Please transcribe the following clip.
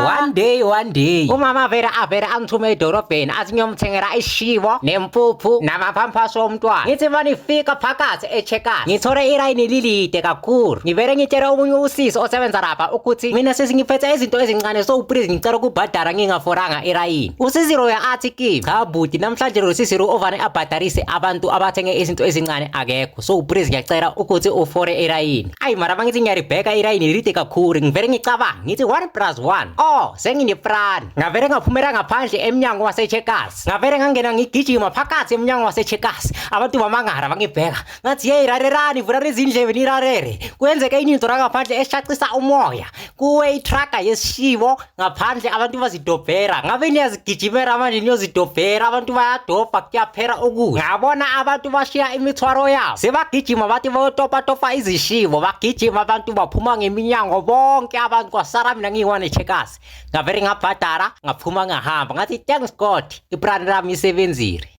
one day umama avere angithume edorobheni athi ngiyomthengela ishivo nempuphu namaphampasi womntwana. Ngithi manifika phakathi eCheckers ngithole ilayini lilide kakhulu. Ngivele ngitshela omunye usisi osebenza lapha ukuthi mina sesingiphethe izinto ezincane so please ngicela ukubhadara ngingaforanga ilayini. Usisi lo athi kimi cha bhuti namhlanje lo sisi lo ovane abhadarise abantu abathenge izinto ezincane akekho so please ngiyacela ukuthi ufore ilayini. Ayi mara mangithi ngiyaribheka ilayini lide kakhulu ngivele ngicabanga ngithi 1+1 sengine-plan. Ngavele ngaphumela ngaphandle emnyango waseCheckers ngavele ngangena ngigijima phakathi emnyango waseCheckers. Abantu bamangara bangibheka ngathi hey rarerani vula izindlebe nirarere kwenzeke inyinto la ngaphandle eshaqisa umoya kuwe itracker yesishivo ngaphandle abantu bazidobhera ngabe niyazigijimela manje niyozidobhera abantu bayadobha kuyaphera ukudla. Ngabona abantu bashiya imithwaro yabo sebagijima bathi bayotopa izishivo bagijima abantu baphuma ngeminyango bonke abantu kwasara mina ngiyiwane eCheckers ngavele ngabhadara ngaphuma ngahamba ngathi thanks God iplan lami isebenzile.